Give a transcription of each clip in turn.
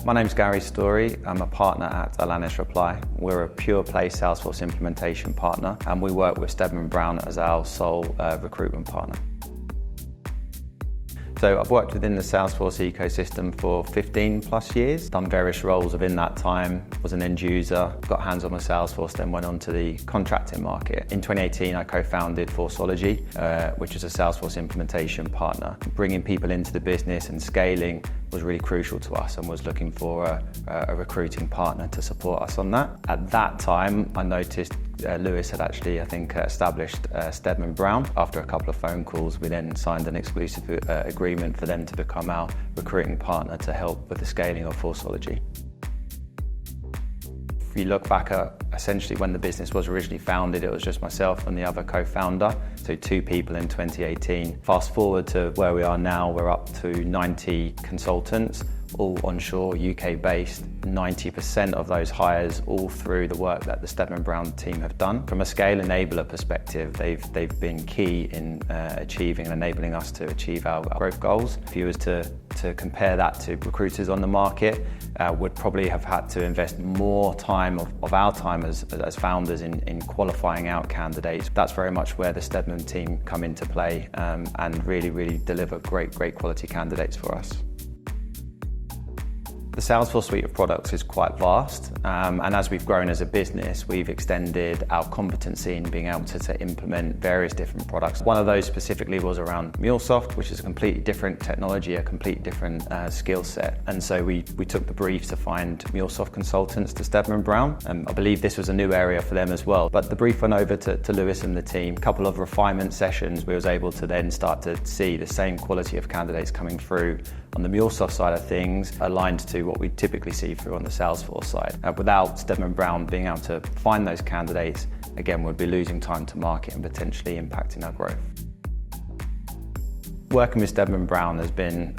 My name's Gary Story. I'm a partner at Alanis Reply. We're a pure play Salesforce implementation partner, and we work with Steadman Brown as our sole recruitment partner. So I've worked within the Salesforce ecosystem for 15 plus years, done various roles within that time, was an end user, got hands on with Salesforce, then went on to the contracting market. In 2018, I co-founded Forceology, which is a Salesforce implementation partner. Bringing people into the business and scaling was really crucial to us, and was looking for a recruiting partner to support us on that. At that time, I noticed Lewis had actually, I think, established Steadman Brown. After a couple of phone calls, we then signed an exclusive agreement for them to become our recruiting partner to help with the scaling of Forceology. If you look back at essentially when the business was originally founded, it was just myself and the other co-founder, so 2 people in 2018. Fast forward to where we are now, we're up to 90 consultants, all onshore, UK-based. 90% of those hires all through the work that the Steadman Brown team have done. From a scale enabler perspective, they've been key in achieving and enabling us to achieve our growth goals. If you was to compare that to recruiters on the market, would probably have had to invest more time of our time as founders in qualifying out candidates. That's very much where the Steadman team come into play, and really deliver great quality candidates for us. The Salesforce suite of products is quite vast, and as we've grown as a business, we've extended our competency in being able to implement various different products. One of those specifically was around MuleSoft, which is a completely different technology, a completely different skill set. And so we took the brief to find MuleSoft consultants to Steadman Brown. I believe this was a new area for them as well. But the brief went over to Lewis and the team. A couple of refinement sessions, we was able to then start to see the same quality of candidates coming through on the MuleSoft side of things, aligned to what we typically see through on the Salesforce side. Without Steadman Brown being able to find those candidates, again, we'd be losing time to market and potentially impacting our growth. Working with Steadman Brown has been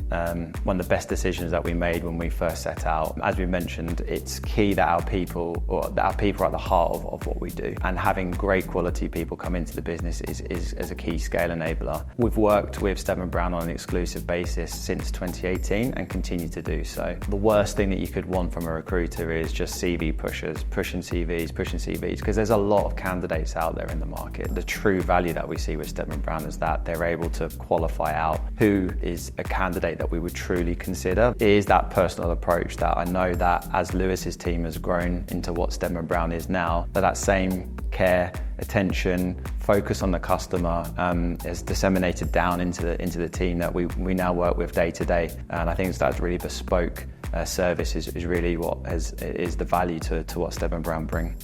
one of the best decisions that we made when we first set out. As we mentioned, it's key that our people are at the heart of what we do, and having great quality people come into the business is a key scale enabler. We've worked with Steadman Brown on an exclusive basis since 2018 and continue to do so. The worst thing that you could want from a recruiter is just CV pushers, pushing CVs, because there's a lot of candidates out there in the market. The true value that we see with Steadman Brown is that they're able to qualify out who is a candidate that we would truly consider. It is that personal approach that I know that as Lewis's team has grown into what Steadman Brown is now, that same care, attention, focus on the customer is disseminated down into the team that we now work with day to day. And I think that really bespoke service is really what is the value to what Steadman Brown bring.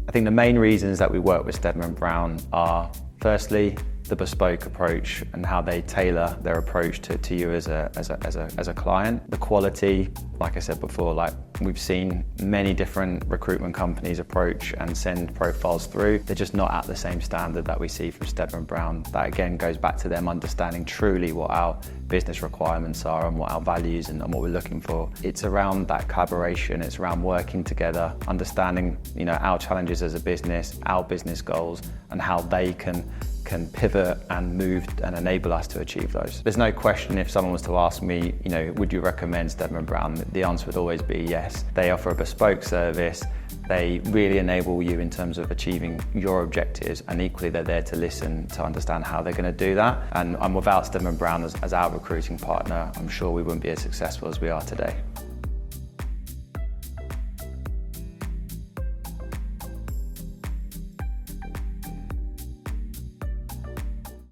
I think the main reasons that we work with Steadman Brown are, firstly, the bespoke approach and how they tailor their approach to you as a client. The quality, like I said before, like we've seen many different recruitment companies approach and send profiles through. They're just not at the same standard that we see from Steadman Brown. That again goes back to them understanding truly what our business requirements are and what our values and what we're looking for. It's around that collaboration, it's around working together, understanding our challenges as a business, our business goals, and how they can pivot and move and enable us to achieve those. There's no question if someone was to ask me, would you recommend Steadman Brown? The answer would always be yes. They offer a bespoke service. They really enable you in terms of achieving your objectives, and equally they're there to listen to understand how they're going to do that. And without Steadman Brown as our recruiting partner, I'm sure we wouldn't be as successful as we are today.